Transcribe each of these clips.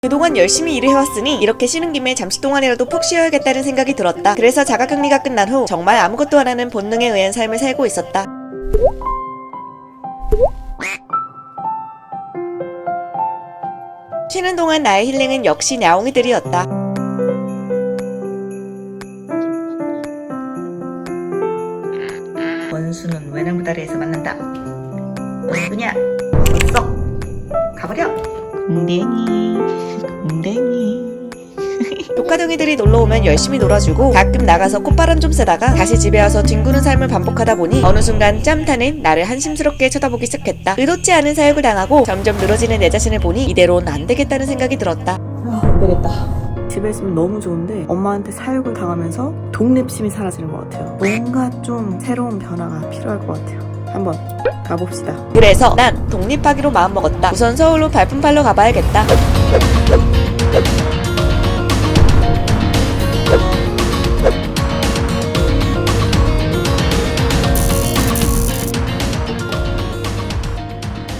그동안 열심히 일을 해왔으니 이렇게 쉬는 김에 잠시 동안이라도 푹 쉬어야겠다는 생각이 들었다. 그래서 자가격리가 끝난 후 정말 아무것도 안 하는 본능에 의한 삶을 살고 있었다. 쉬는 동안 나의 힐링은 역시 야옹이들이었다. 원수는 외나무다리에서 만난다. 누구냐? 썩 가버려. 궁뎅이. 독가둥이들이 놀러오면 열심히 놀아주고 가끔 나가서 콧바람 좀 쐬다가 다시 집에 와서 뒹구는 삶을 반복하다 보니 어느 순간 짬타는 나를 한심스럽게 쳐다보기 시작했다. 의도치 않은 사육을 당하고 점점 늘어지는 내 자신을 보니 이대로는 안 되겠다는 생각이 들었다. 안 되겠다. 집에 있으면 너무 좋은데 엄마한테 사육을 당하면서 독립심이 사라지는 것 같아요. 뭔가 좀 새로운 변화가 필요할 것 같아요. 한번 가봅시다. 그래서 난 독립하기로 마음먹었다. 우선 서울로 발품 팔러 가봐야겠다.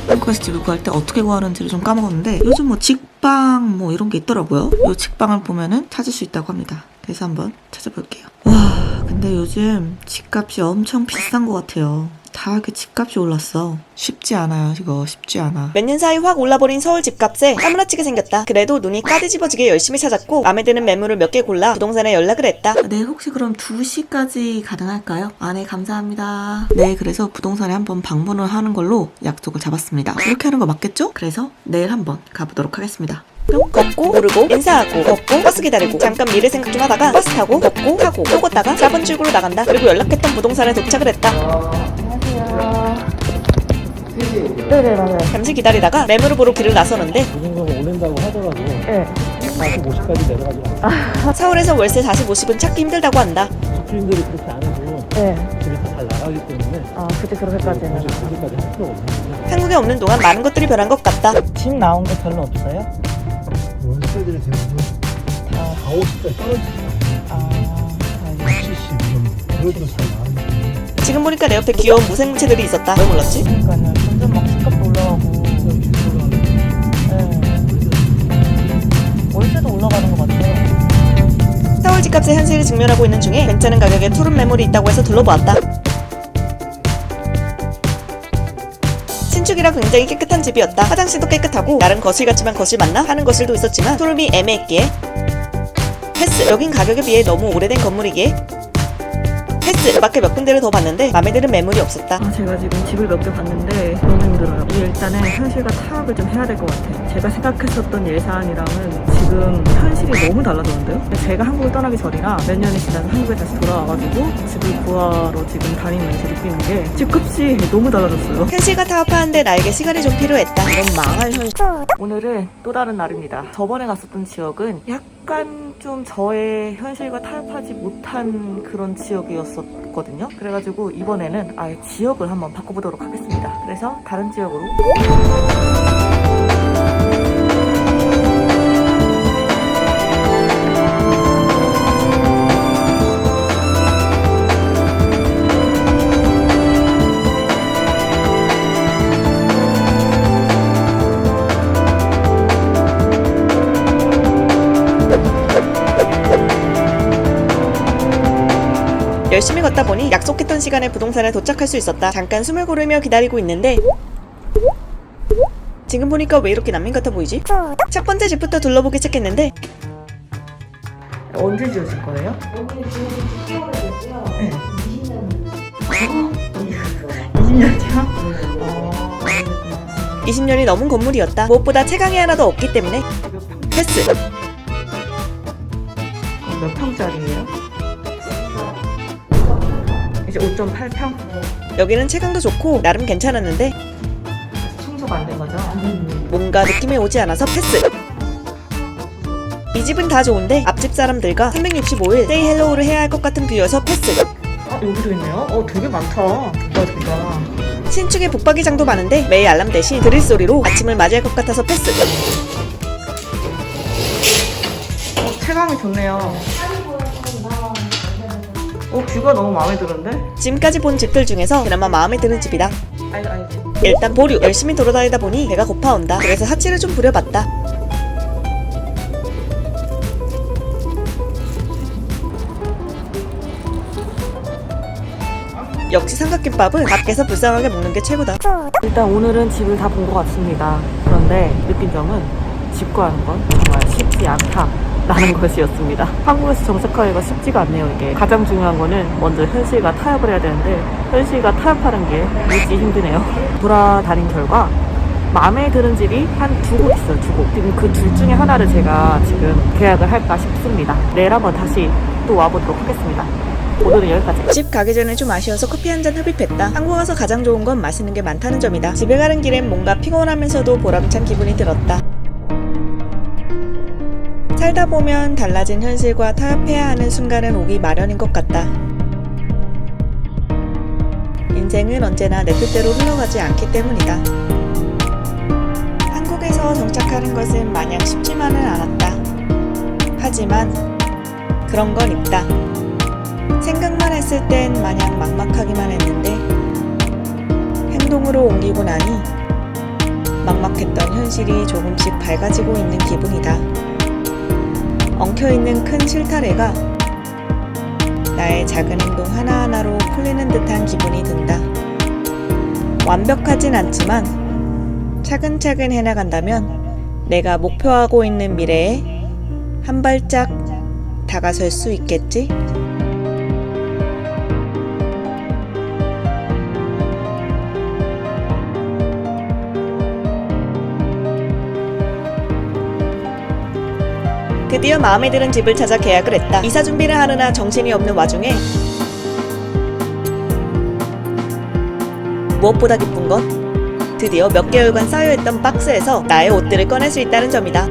한국에서 집을 구할 때 어떻게 구하는지를 좀 까먹었는데 요즘 뭐 직방 뭐 이런 게 있더라고요. 이 직방을 보면은 찾을 수 있다고 합니다. 그래서 한번 찾아볼게요. 와, 근데 요즘 집값이 엄청 비싼 것 같아요. 다 이렇게 집값이 올랐어. 쉽지 않아요. 이거 쉽지 않아. 몇 년 사이 확 올라버린 서울 집값에 까무라치게 생겼다. 그래도 눈이 까디집어지게 열심히 찾았고 마음에 드는 매물을 몇 개 골라 부동산에 연락을 했다. 네, 혹시 그럼 2시까지 가능할까요? 아, 네, 감사합니다. 네, 그래서 부동산에 한번 방문을 하는 걸로 약속을 잡았습니다. 이렇게 하는 거 맞겠죠? 그래서 내일 한번 가보도록 하겠습니다. 걷고 오르고 인사하고 걷고 버스 기다리고 잠깐 미래 생각 좀 하다가 버스 타고 걷고 하고 또 걷다가 4번 출구로 나간다. 그리고 연락했던 부동산에 도착을 했다. 네네, 맞아요. 잠시 기다리다가 매물을 보러 길을 나서는데 무슨 오른다고 하더라도 40, 50까지 내려가지 않아요. 서울에서 월세 40, 50은 찾기 힘들다고 한다. 집주인들이 그렇게 안 해도 집이 다 잘 나가기 때문에 굳이 그렇게까지는. 굳이까지 할 필요가 없는데 한국에 없는 동안 많은 것들이 변한 것 같다. 집 나온 거 별로 없어요? 월세들이 대부분 다 50까지 떨어지죠. 70 이런 그래도 잘 나가니까 지금 보니까 내 옆에 귀여운 무생물체들이 있었다. 왜 몰랐지? 그러니까요. 점점 막 집값도 올라가고. 월세도 올라가는 것 같아요. 서울 집값의 현실을 직면하고 있는 중에 괜찮은 가격에 투룸 매물이 있다고 해서 둘러보았다. 신축이라 굉장히 깨끗한 집이었다. 화장실도 깨끗하고 나름 거실 같지만 거실 맞나? 하는 거실도 있었지만 투룸이 애매했기에 패스. 여긴 가격에 비해 너무 오래된 건물이기에 패스. 밖에 몇 군데를 더 봤는데 마음에 드는 매물이 없었다. 제가 지금 집을 몇 개 봤는데 너무 힘들어요. 일단은 현실과 타협을 좀 해야 될 것 같아요. 제가 생각했었던 예산이랑은 지금 현실이 너무 달라졌는데요? 제가 한국을 떠나기 전이라 몇 년이 지나서 한국에 다시 돌아와가지고 집을 구하러 지금 다니면서 느끼는 게 집값이 너무 달라졌어요. 현실과 타협하는데 나에게 시간이 좀 필요했다. 이런 망할 현실. 오늘은 또 다른 날입니다. 저번에 갔었던 지역은 약간 좀 저의 현실과 타협하지 못한 그런 지역이었거든요. 그래가지고 이번에는 아예 지역을 한번 바꿔보도록 하겠습니다. 그래서 다른 지역으로 열심히 걷다 보니 약속했던 시간에 부동산에 도착할 수 있었다. 잠깐 숨을 고르며 기다리고 있는데 지금 보니까 왜 이렇게 난민 같아 보이지? 첫 번째 집부터 둘러보기 시작했는데 언제 지어질 거예요? 네. 20년이요? 20년이 넘은 건물이었다. 무엇보다 채광이 하나도 없기 때문에 패스. 몇 평짜리예요? 이제 5.8평? 여기는 채광도 좋고 나름 괜찮았는데 청소가 안 된 거죠? 뭔가 느낌이 오지 않아서 패스. 이 집은 다 좋은데 앞집 사람들과 365일 세이 헬로우를 해야 할 것 같은 뷰여서 패스. 여기도 있네요? 되게 많다. 북박이가. 신축에 북박이장도 많은데 매일 알람 대신 드릴 소리로 아침을 맞이할 것 같아서 패스. 체감이 좋네요. 뷰가 너무 마음에 드는데? 지금까지 본 집들 중에서 그나마 마음에 드는 집이다. 일단 보류. 열심히 돌아다니다 보니 배가 고파온다. 그래서 사치를 좀 부려봤다. 역시 삼각김밥은 밖에서 불쌍하게 먹는 게 최고다. 일단 오늘은 집을 다 본 것 같습니다. 그런데 느낀 점은 집 구하는 건 정말 쉽지 않다라는 것이었습니다. 한국에서 정착하기가 쉽지가 않네요. 이게 가장 중요한 거는 먼저 현실과 타협을 해야 되는데 현실과 타협하는 게 무지 힘드네요. 돌아다닌 결과 마음에 드는 집이 한 2곳 있어요. 2곳. 지금 그 둘 중에 하나를 제가 지금 계약을 할까 싶습니다. 내일 한번 다시 또 와보도록 하겠습니다. 오늘은 여기까지. 집 가기 전에 좀 아쉬워서 커피 한 잔 흡입했다. 한국 와서 가장 좋은 건 맛있는 게 많다는 점이다. 집에 가는 길엔 뭔가 피곤하면서도 보람찬 기분이 들었다. 살다 보면 달라진 현실과 타협해야 하는 순간은 오기 마련인 것 같다. 인생은 언제나 내 뜻대로 흘러가지 않기 때문이다. 한국에서 정착하는 것은 마냥 쉽지만은 않았다. 하지만 그런 건 있다. 생각만 했을 땐 마냥 막막하기만 했는데 행동으로 옮기고 나니 막막했던 현실이 조금씩 밝아지고 있는 기분이다. 엉켜있는 큰 실타래가 나의 작은 행동 하나하나로 풀리는 듯한 기분이 든다. 완벽하진 않지만 차근차근 해나간다면 내가 목표하고 있는 미래에 한 발짝 다가설 수 있겠지? 드디어 마음에 드는 집을 찾아 계약을 했다. 이사 준비를 하느라 정신이 없는 와중에 무엇보다 기쁜 건 드디어 몇 개월간 쌓여있던 박스에서 나의 옷들을 꺼낼 수 있다는 점이다.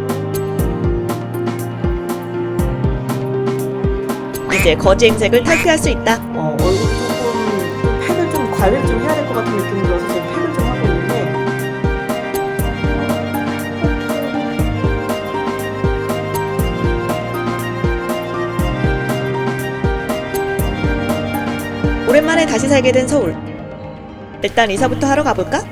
이제 거지 행색을 탈피할 수 있다. 얼굴이 조금 팩을 좀 관리를 좀 해야 될 것 같은 느낌이 들어서 지금 팩을 좀 하고 있는데 오랜만에 다시 살게 된 서울. 일단 이사부터 하러 가볼까?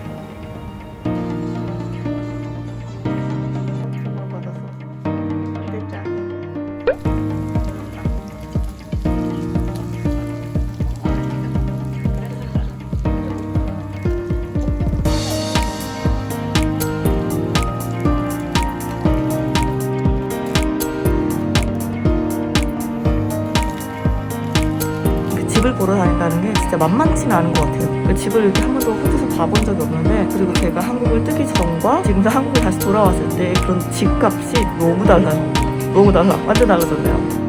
집을 보러 다닌다는 게 진짜 만만치는 않은 것 같아요. 그 집을 이렇게 한 번도 혼자서 봐본 적이 없는데 그리고 제가 한국을 뜨기 전과 지금 한국에 다시 돌아왔을 때 그런 집값이 너무 달라요. 너무 달라. 완전 달라졌네요.